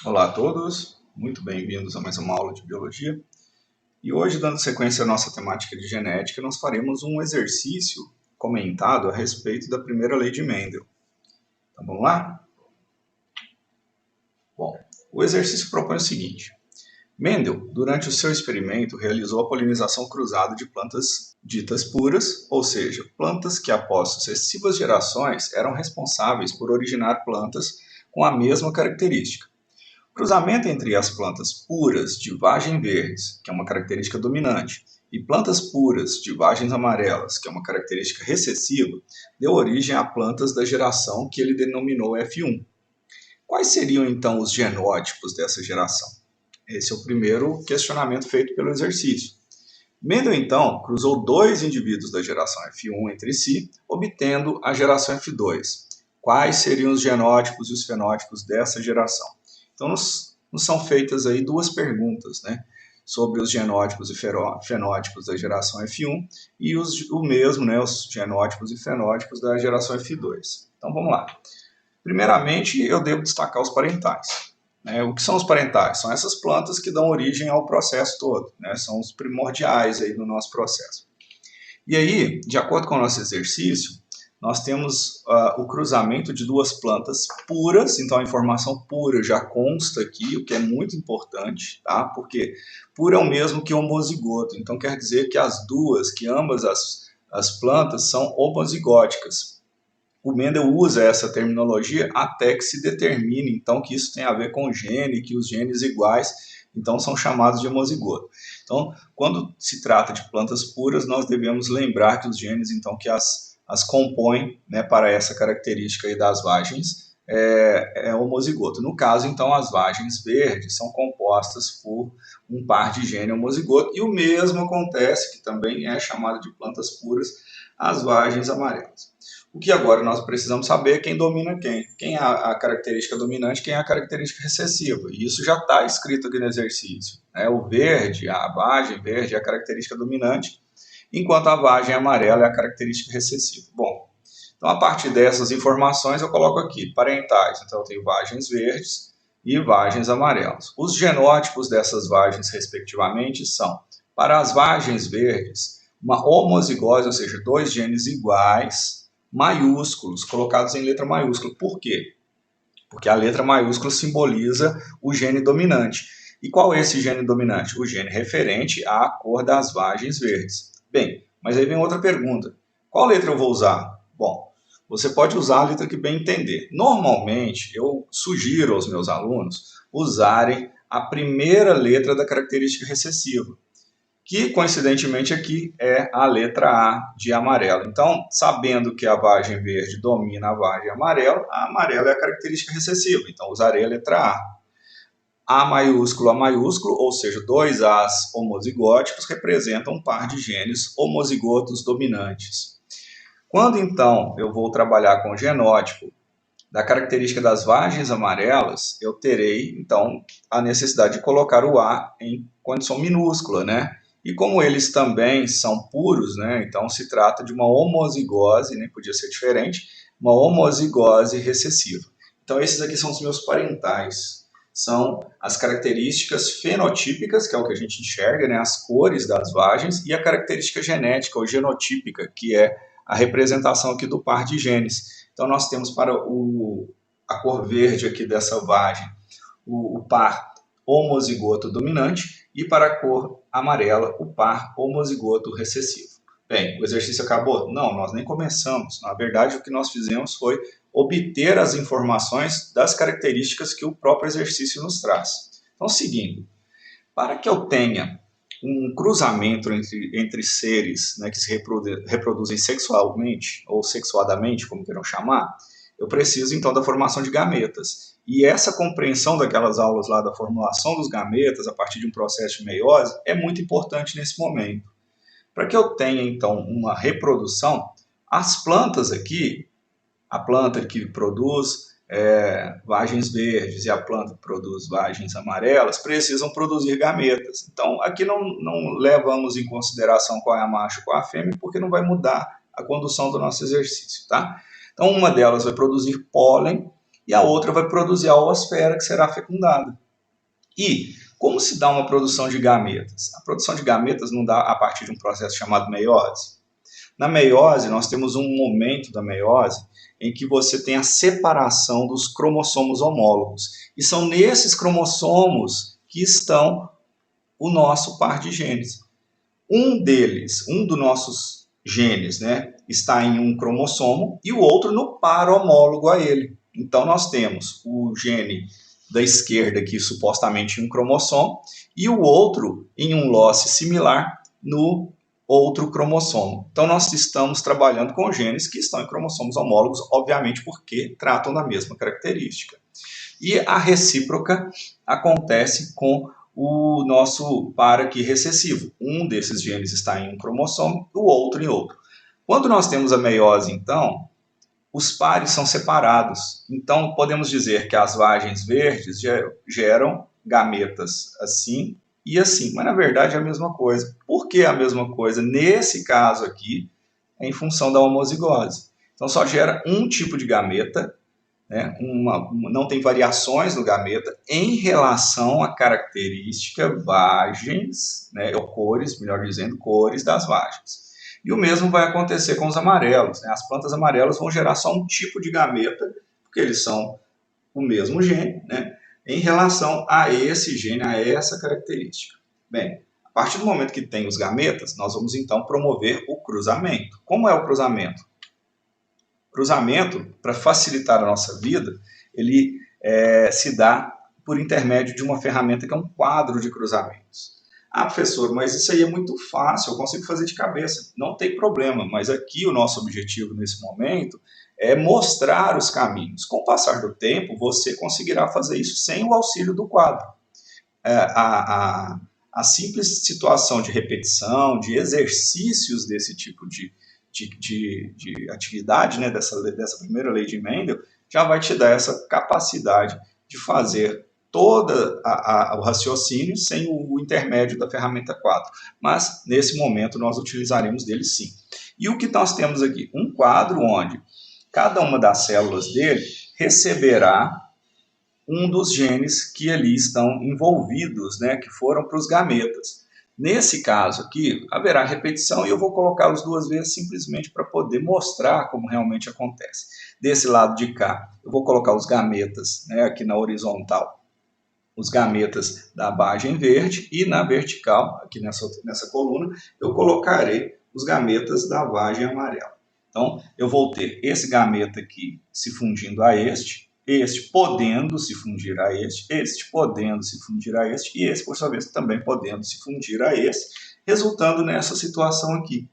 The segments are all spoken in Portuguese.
Olá a todos, muito bem-vindos a mais uma aula de Biologia. E hoje, dando sequência à nossa temática de genética, nós faremos um exercício comentado a respeito da primeira lei de Mendel. Então vamos lá? Bom, o exercício propõe o seguinte. Mendel, durante o seu experimento, realizou a polinização cruzada de plantas ditas puras, ou seja, plantas que após sucessivas gerações eram responsáveis por originar plantas com a mesma característica. O cruzamento entre as plantas puras de vagem verdes, que é uma característica dominante, e plantas puras de vagens amarelas, que é uma característica recessiva, deu origem a plantas da geração que ele denominou F1. Quais seriam então os genótipos dessa geração? Esse é o primeiro questionamento feito pelo exercício. Mendel, então, cruzou dois indivíduos da geração F1 entre si, obtendo a geração F2. Quais seriam os genótipos e os fenótipos dessa geração? Então, nos são feitas aí duas perguntas, né, sobre os genótipos e fenótipos da geração F1 e o mesmo, né, os genótipos e fenótipos da geração F2. Então, vamos lá. Primeiramente, eu devo destacar os parentais. O que são os parentais? São essas plantas que dão origem ao processo todo, né? São os primordiais aí do nosso processo. E aí, de acordo com o nosso exercício, nós temos o cruzamento de duas plantas puras, então a informação pura já consta aqui, o que é muito importante, tá? Porque pura é o mesmo que homozigoto, então quer dizer que ambas as plantas são homozigóticas. O Mendel usa essa terminologia até que se determine, então, que isso tem a ver com gene, que os genes iguais, então, são chamados de homozigoto. Então, quando se trata de plantas puras, nós devemos lembrar que os genes, então, que as compõem, né, para essa característica aí das vagens, é homozigoto. No caso, então, as vagens verdes são compostas por um par de gene homozigoto, e o mesmo acontece, que também é chamado de plantas puras, as vagens amarelas. O que agora nós precisamos saber é quem domina quem. Quem é a característica dominante, quem é a característica recessiva. E isso já está escrito aqui no exercício. O verde, a vagem verde é a característica dominante, enquanto a vagem amarela é a característica recessiva. Bom, então a partir dessas informações eu coloco aqui parentais. Então eu tenho vagens verdes e vagens amarelas. Os genótipos dessas vagens, respectivamente, são, para as vagens verdes, uma homozigose, ou seja, dois genes iguais, maiúsculos, colocados em letra maiúscula. Por quê? Porque a letra maiúscula simboliza o gene dominante. E qual é esse gene dominante? O gene referente à cor das vagens verdes. Bem, mas aí vem outra pergunta. Qual letra eu vou usar? Bom, você pode usar a letra que bem entender. Normalmente, eu sugiro aos meus alunos usarem a primeira letra da característica recessiva, que coincidentemente aqui é a letra A de amarelo. Então, sabendo que a vagem verde domina a vagem amarela, a amarela é a característica recessiva, então usarei a letra A. A maiúsculo, ou seja, dois As homozigóticos representam um par de genes homozigotos dominantes. Quando então eu vou trabalhar com o genótipo da característica das vagens amarelas, eu terei então a necessidade de colocar o A em condição minúscula, né? E como eles também são puros, né, então se trata de uma homozigose, nem podia ser diferente, uma homozigose recessiva. Então esses aqui são os meus parentais. São as características fenotípicas, que é o que a gente enxerga, né, as cores das vagens, e a característica genética ou genotípica, que é a representação aqui do par de genes. Então nós temos para a cor verde aqui dessa vagem o par homozigoto dominante e para a cor amarela o par homozigoto recessivo. Bem, o exercício acabou? Não, nós nem começamos. Na verdade, o que nós fizemos foi obter as informações das características que o próprio exercício nos traz. Então, seguindo, para que eu tenha um cruzamento entre seres, né, que se reproduzem sexualmente ou sexuadamente, como queiram chamar, eu preciso então da formação de gametas. E essa compreensão daquelas aulas lá da formulação dos gametas a partir de um processo de meiose é muito importante nesse momento. Para que eu tenha então uma reprodução, as plantas aqui, a planta que produz vagens verdes e a planta que produz vagens amarelas, precisam produzir gametas. Então, aqui não levamos em consideração qual é a macho e qual é a fêmea, porque não vai mudar a condução do nosso exercício, tá? Então, uma delas vai produzir pólen e a outra vai produzir a oosfera, que será fecundada. E como se dá uma produção de gametas? A produção de gametas não dá a partir de um processo chamado meiose. Na meiose, nós temos um momento da meiose em que você tem a separação dos cromossomos homólogos. E são nesses cromossomos que estão o nosso par de genes. Um deles, um dos nossos genes, né, está em um cromossomo e o outro no par homólogo a ele. Então, nós temos o gene da esquerda, que supostamente em um cromossomo, e o outro em um losse similar no outro cromossomo. Então, nós estamos trabalhando com genes que estão em cromossomos homólogos, obviamente porque tratam da mesma característica. E a recíproca acontece com o nosso par aqui recessivo. Um desses genes está em um cromossomo, o outro em outro. Quando nós temos a meiose, então, os pares são separados. Então, podemos dizer que as vagens verdes geram gametas assim e assim. Mas, na verdade, é a mesma coisa. Por que a mesma coisa? Nesse caso aqui, é em função da homozigose. Então, só gera um tipo de gameta, né? Não tem variações no gameta em relação à característica vagens, né? Ou cores, melhor dizendo, cores das vagens. E o mesmo vai acontecer com os amarelos, né? As plantas amarelas vão gerar só um tipo de gameta, porque eles são o mesmo gene, né? Em relação a esse gene, a essa característica. Bem, a partir do momento que tem os gametas, nós vamos então promover o cruzamento. Como é o cruzamento? Cruzamento, para facilitar a nossa vida, ele se dá por intermédio de uma ferramenta que é um quadro de cruzamentos. Ah, professor, mas isso aí é muito fácil, eu consigo fazer de cabeça. Não tem problema, mas aqui o nosso objetivo nesse momento é mostrar os caminhos. Com o passar do tempo, você conseguirá fazer isso sem o auxílio do quadro. A simples situação de repetição, de exercícios desse tipo de atividade, né, dessa primeira lei de Mendel, já vai te dar essa capacidade de fazer todo o raciocínio sem o intermédio da ferramenta 4. Mas, nesse momento, nós utilizaremos dele sim. E o que nós temos aqui? Um quadro onde cada uma das células dele receberá um dos genes que ali estão envolvidos, né, que foram para os gametas. Nesse caso aqui, haverá repetição e eu vou colocá-los duas vezes simplesmente para poder mostrar como realmente acontece. Desse lado de cá, eu vou colocar os gametas, né, aqui na horizontal, os gametas da vagem verde, e na vertical, aqui nessa coluna, eu colocarei os gametas da vagem amarela. Então, eu vou ter esse gameta aqui se fundindo a este podendo se fundir a este podendo se fundir a este, e esse, por sua vez, também podendo se fundir a esse, resultando nessa situação aqui.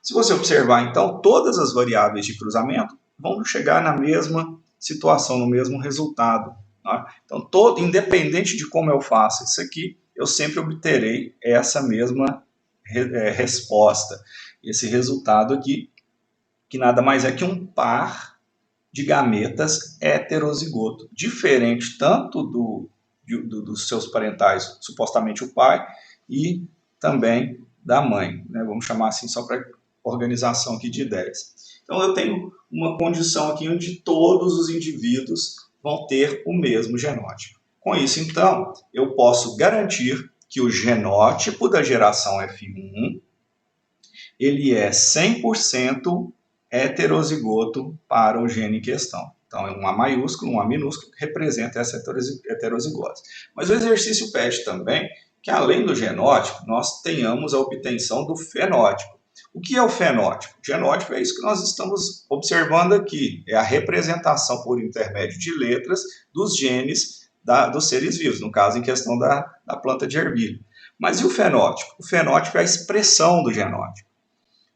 Se você observar, então, todas as variáveis de cruzamento vão chegar na mesma situação, no mesmo resultado. Tá? Então, independente de como eu faço isso aqui, eu sempre obterei essa mesma resposta, esse resultado aqui, que nada mais é que um par de gametas heterozigoto, diferente tanto dos seus parentais, supostamente o pai, e também da mãe, né? Vamos chamar assim só para organização aqui de ideias. Então eu tenho uma condição aqui onde todos os indivíduos vão ter o mesmo genótipo. Com isso, então, eu posso garantir que o genótipo da geração F1 ele é 100% heterozigoto para o gene em questão. Então, é um A maiúsculo, um A minúsculo, que representa essa heterozigose. Mas o exercício pede também que, além do genótipo, nós tenhamos a obtenção do fenótipo. O que é o fenótipo? O genótipo é isso que nós estamos observando aqui. É a representação por intermédio de letras dos genes dos seres vivos, no caso, em questão da planta de ervilha. Mas e o fenótipo? O fenótipo é a expressão do genótipo.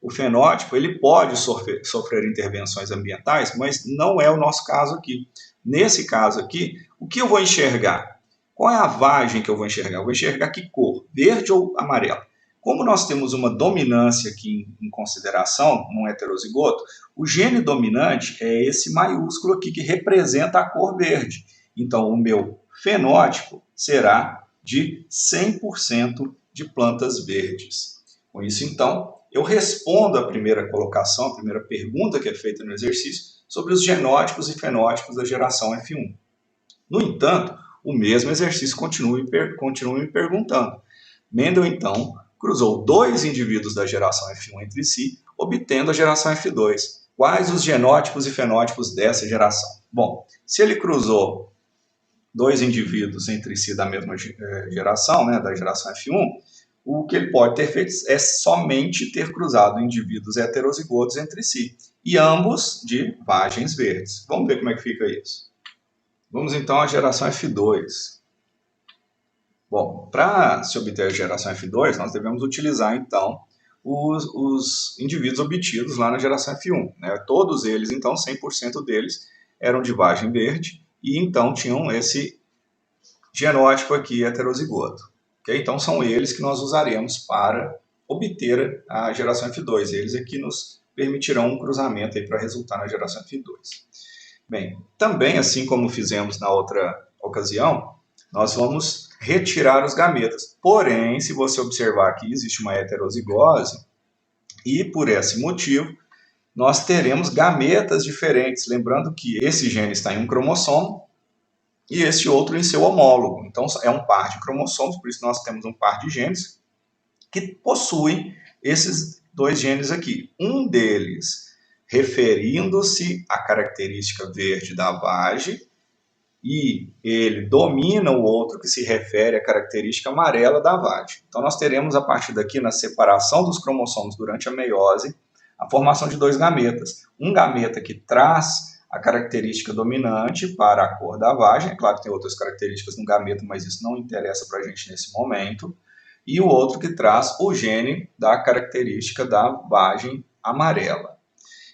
O fenótipo ele pode sofrer intervenções ambientais, mas não é o nosso caso aqui. Nesse caso aqui, o que eu vou enxergar? Qual é a vagem que eu vou enxergar? Eu vou enxergar que cor? Verde ou amarelo? Como nós temos uma dominância aqui em consideração, num heterozigoto, o gene dominante é esse maiúsculo aqui que representa a cor verde. Então, o meu fenótipo será de 100% de plantas verdes. Com isso, então, eu respondo a primeira colocação, a primeira pergunta que é feita no exercício, sobre os genótipos e fenótipos da geração F1. No entanto, o mesmo exercício continua me perguntando. Mendel, então, cruzou dois indivíduos da geração F1 entre si, obtendo a geração F2. Quais os genótipos e fenótipos dessa geração? Bom, se ele cruzou dois indivíduos entre si da mesma geração, né, da geração F1, o que ele pode ter feito é somente ter cruzado indivíduos heterozigotos entre si, e ambos de vagens verdes. Vamos ver como é que fica isso. Vamos então à geração F2. Bom, para se obter a geração F2, nós devemos utilizar então os indivíduos obtidos lá na geração F1. Né? Todos eles, então, 100% deles eram de vagem verde e então tinham esse genótipo aqui heterozigoto. Okay? Então são eles que nós usaremos para obter a geração F2. Eles aqui nos permitirão um cruzamento para resultar na geração F2. Bem, também assim como fizemos na outra ocasião, nós vamos retirar os gametas. Porém, se você observar aqui, existe uma heterozigose e por esse motivo nós teremos gametas diferentes. Lembrando que esse gene está em um cromossomo e esse outro em seu homólogo. Então é um par de cromossomos, por isso nós temos um par de genes que possuem esses dois genes aqui. Um deles referindo-se à característica verde da vagem e ele domina o outro que se refere à característica amarela da vagem. Então nós teremos a partir daqui, na separação dos cromossomos durante a meiose, a formação de dois gametas. Um gameta que traz a característica dominante para a cor da vagem, é claro que tem outras características no gameta, mas isso não interessa para a gente nesse momento, e o outro que traz o gene da característica da vagem amarela.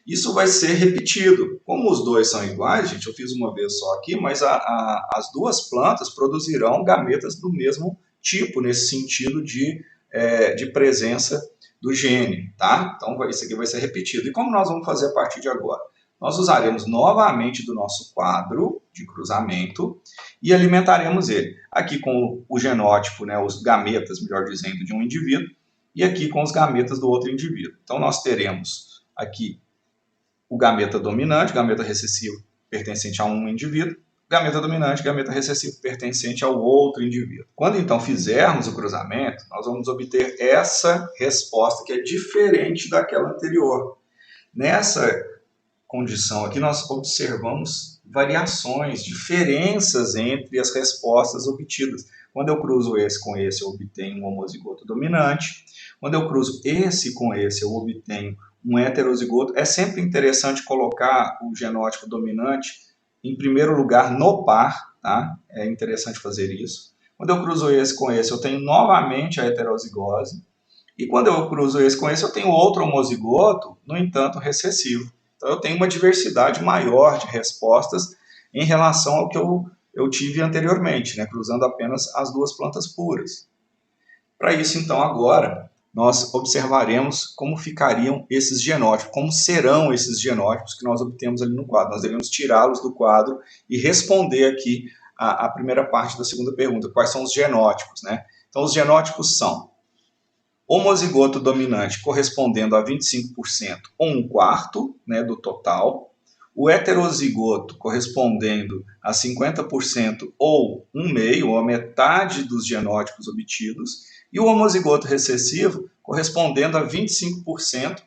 Isso vai ser repetido. Como os dois são iguais, gente, eu fiz uma vez só aqui, mas as duas plantas produzirão gametas do mesmo tipo, nesse sentido de presença do gene, tá? Então, isso aqui vai ser repetido. E como nós vamos fazer a partir de agora? Nós usaremos novamente do nosso quadro de cruzamento e alimentaremos ele. Aqui com o genótipo, né, os gametas, melhor dizendo, de um indivíduo, e aqui com os gametas do outro indivíduo. Então, nós teremos aqui o gameta dominante, gameta recessivo pertencente a um indivíduo, gameta dominante, gameta recessivo pertencente ao outro indivíduo. Quando então fizermos o cruzamento, nós vamos obter essa resposta que é diferente daquela anterior. Nessa condição aqui nós observamos variações, diferenças entre as respostas obtidas. Quando eu cruzo esse com esse, eu obtenho um homozigoto dominante. Quando eu cruzo esse com esse, eu obtenho um heterozigoto. É sempre interessante colocar o genótipo dominante em primeiro lugar no par, tá? É interessante fazer isso. Quando eu cruzo esse com esse, eu tenho novamente a heterozigose. E quando eu cruzo esse com esse, eu tenho outro homozigoto, no entanto, recessivo. Então, eu tenho uma diversidade maior de respostas em relação ao que eu tive anteriormente, né? Cruzando apenas as duas plantas puras. Para isso, então, agora, nós observaremos como ficariam esses genótipos, como serão esses genótipos que nós obtemos ali no quadro. Nós devemos tirá-los do quadro e responder aqui a primeira parte da segunda pergunta, quais são os genótipos, né? Então, os genótipos são homozigoto dominante correspondendo a 25% ou 1/4, né, do total, o heterozigoto correspondendo a 50% ou 1/2, ou a metade dos genótipos obtidos, e o homozigoto recessivo correspondendo a 25%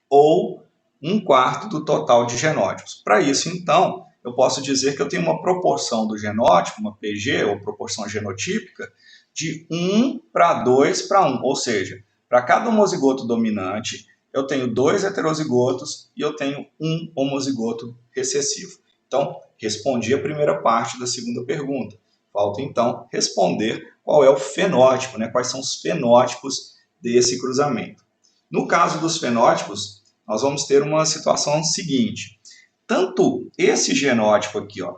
ou 1/4 do total de genótipos. Para isso, então, eu posso dizer que eu tenho uma proporção do genótipo, uma PG, ou proporção genotípica, de 1:2:1, ou seja, para cada homozigoto dominante, eu tenho 2 heterozigotos e eu tenho um homozigoto recessivo. Então, respondi a primeira parte da segunda pergunta. Falta, então, responder qual é o fenótipo, né? Quais são os fenótipos desse cruzamento. No caso dos fenótipos, nós vamos ter uma situação seguinte. Tanto esse genótipo aqui, ó,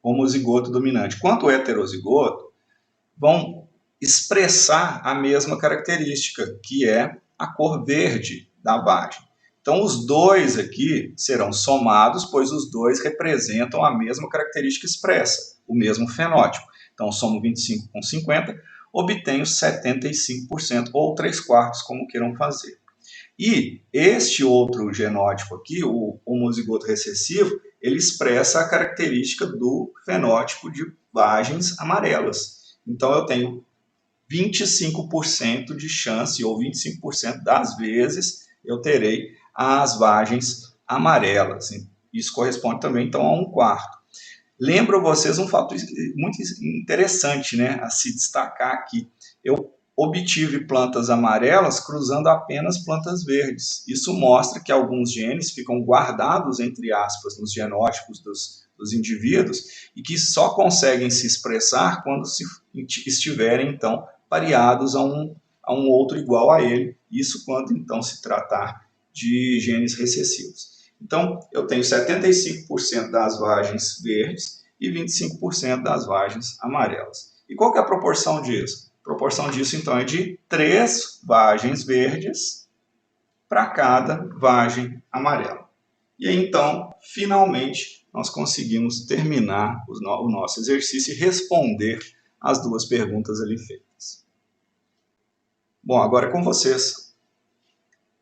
homozigoto dominante, quanto o heterozigoto, vão expressar a mesma característica, que é a cor verde da vagem. Então, os dois aqui serão somados, pois os dois representam a mesma característica expressa, o mesmo fenótipo. Então, somo 25 com 50, obtenho 75%, ou 3/4, como queiram fazer. E este outro genótipo aqui, o homozigoto recessivo, ele expressa a característica do fenótipo de vagens amarelas. Então, eu tenho 25% de chance, ou 25% das vezes, eu terei as vagens amarelas. Isso corresponde também, então, a 1/4. Lembro vocês um fato muito interessante, né, a se destacar aqui. Eu obtive plantas amarelas cruzando apenas plantas verdes. Isso mostra que alguns genes ficam guardados, entre aspas, nos genótipos dos indivíduos e que só conseguem se expressar quando estiverem, então, pareados a um outro igual a ele. Isso quando, então, se tratar de genes recessivos. Então, eu tenho 75% das vagens verdes e 25% das vagens amarelas. E qual que é a proporção disso? A proporção disso, então, é de 3 vagens verdes para cada vagem amarela. E aí, então, finalmente, nós conseguimos terminar o nosso exercício e responder as 2 perguntas ali feitas. Bom, agora é com vocês.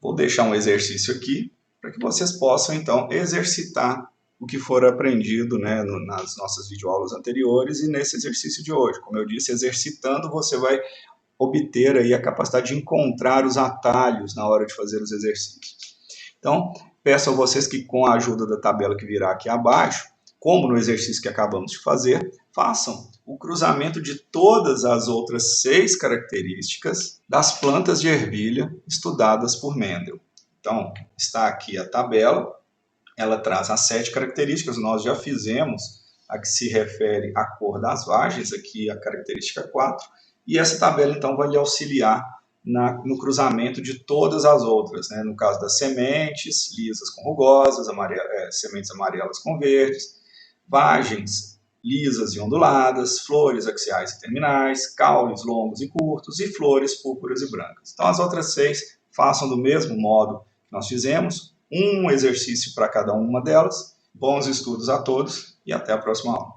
Vou deixar um exercício aqui para que vocês possam, então, exercitar o que for aprendido, né, nas nossas videoaulas anteriores e nesse exercício de hoje. Como eu disse, exercitando você vai obter aí a capacidade de encontrar os atalhos na hora de fazer os exercícios. Então, peço a vocês que, com a ajuda da tabela que virá aqui abaixo, como no exercício que acabamos de fazer, façam o cruzamento de todas as outras 6 características das plantas de ervilha estudadas por Mendel. Então, está aqui a tabela, ela traz as 7 características, nós já fizemos a que se refere à cor das vagens, aqui a característica 4, e essa tabela então vai lhe auxiliar no cruzamento de todas as outras, né? No caso das sementes, lisas com rugosas, sementes amarelas com verdes, vagens lisas e onduladas, flores axiais e terminais, caules longos e curtos e flores púrpuras e brancas. Então as outras 6 façam do mesmo modo que nós fizemos, um exercício para cada uma delas. Bons estudos a todos e até a próxima aula.